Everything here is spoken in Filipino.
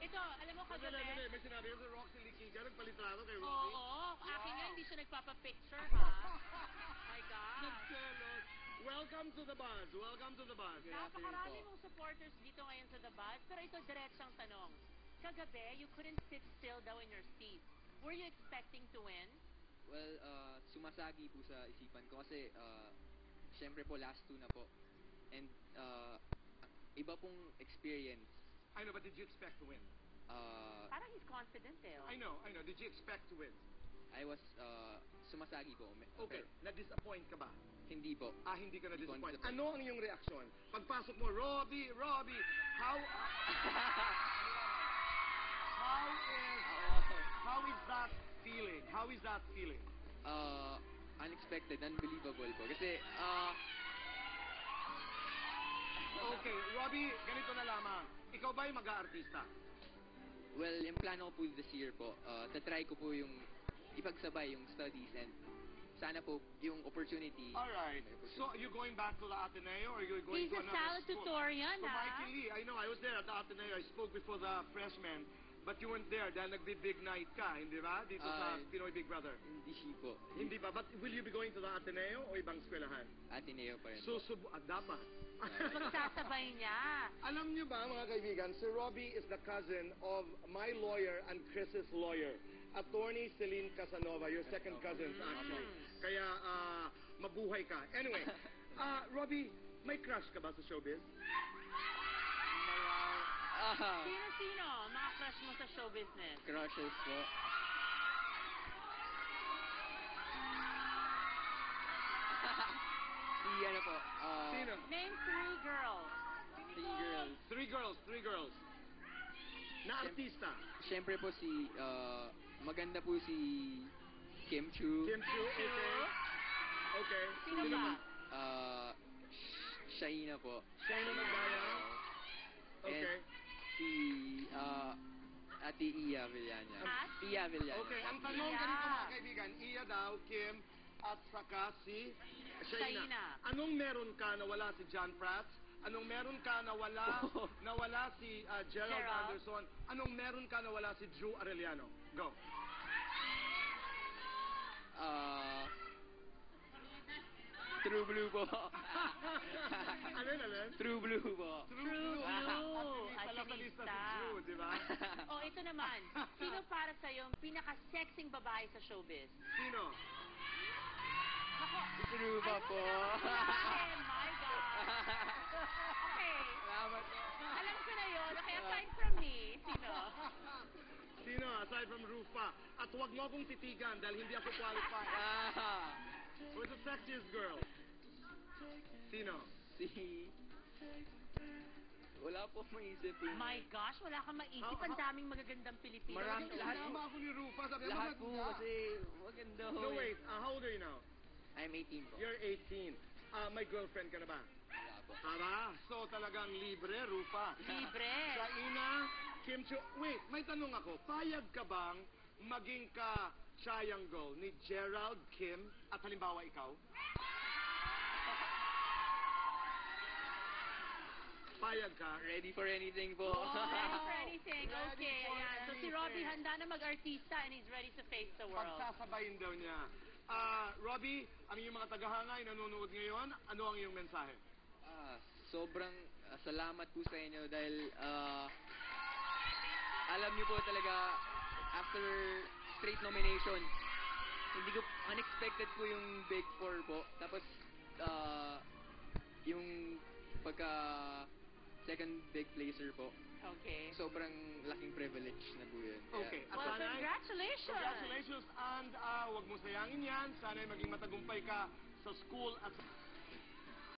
Ito, alam mo kagabi? Sandali, may sinabi yun sa Roxy Liquiga, nagpalitrado kay Roxy. Oo, akin nga hindi siya nagpapapicture, ha? My God. Nagselos. Welcome to the buzz. Welcome to the buzz. Napakarami mong supporters dito ngayon sa The Buzz, pero ito diretsang tanong. Kagabi, you couldn't sit still daw in your seat. Were you expecting to win? Well, sumasagi po sa isipan ko kasi syempre po last two na po. And iba pong experience. I know, but did you expect to win? Parang he's confident eh. I know. Did you expect to win? I was sumasagi po. Okay, Pero na-disappoint ka ba? hindi po. Hindi ka na-disappoint. Hindi ko Ano ang iyong reaksyon? Pagpasok mo, Robbie, how is that feeling? How is that feeling? Unexpected, unbelievable po. Kasi, Okay, Robbie, ganito na lamang. Ikaw ba'y mag-aartista? well, yung plano ko po this year po, tatry ko po yung ipagsabay yung studies and sana po yung opportunity. Alright. So, are you going back to the Ateneo or are you going He's to a another school? salutatorian, So, ha? Mikey Lee, I know, I was there at the Ateneo. I spoke before the freshmen, but you weren't there dahil nagbi-big night ka, hindi ba? Dito sa Pinoy Big Brother. Hindi po. Hindi ba? But will you be going to the Ateneo o ibang eskwelahan? Ateneo pa rin po. Dapat. Magsasabay niya. Alam niyo ba, mga kaibigan, si Robbie is the cousin of my lawyer and Chris's lawyer, Attorney Celine Casanova, your second cousins, actually. Kaya, mabuhay ka. Anyway, Robbie, may crush ka ba sa showbiz? Sino-sino? Mga crush mo sa show business? Crushes po. Ano po? Sino? Name three girls. Three girls. Three girls. Na artista. Siyempre po si, maganda po si Kim Chu. Kim Chu, okay. Okay. Sino ba? Shaina po. Shaina Magaya. Okay. And si, Ate Iya Villania. At? Iya Villania. Okay, ang tanong Iya. ganito mga kaibigan, Iya daw, Kim, at saka si Shaina. Shaina. Anong meron ka na wala si John Pratt? Anong meron ka na wala si Gerald Anderson? Anong meron ka na wala si Drew Arellano? Go. True Blue po. Alin? True Blue po. True Blue. Blue. Hindi pala sa lista si Drew, di ba? Oh, ito naman. Sino para sa yung pinaka-sexing babae sa showbiz? Sino? Ako. True ba po? My God. Okay. Salamat po. Alam ko na yun. Okay, aside from me, sino? Sino? Aside from Rufa. At huwag mo akong titigan dahil hindi ako qualified. Who's the sexiest girl? Sino? Wala po maisip eh. My gosh, wala kang maisip. Ang daming magagandang Pilipino. Marami. Lahat Tama ako ni Rufa. Sabi, Lahat po maganda. kasi maganda ho. No, wait. How old are you now? I'm 18 po. You're 18. May girlfriend ka na ba? Wala po. Tara. So, talagang libre, Rufa. Libre. Shaina, Kim Chu. Wait, may tanong ako. Payag ka bang maging ka triangle ni Gerald, Kim, at halimbawa ikaw? Payag ka? Ready for anything po. Ready for anything. Ready Okay, for ayan. So si anything. Robbie handa na mag-artista and he's ready to face the world. Pagsasabayin daw niya. Robbie, ang iyong mga tagahangay nanonood ngayon, ano ang iyong mensahe? Sobrang salamat po sa inyo dahil alam niyo po talaga after straight nomination, hindi ko unexpected po yung Big Four po. Tapos yung pagka second big placer po. Okay. Sobrang laking privilege na po yun. Kaya, Okay. At Well, sana'y- congratulations. Congratulations and huwag mo sayangin yan. Sana'y maging matagumpay ka sa school at sa...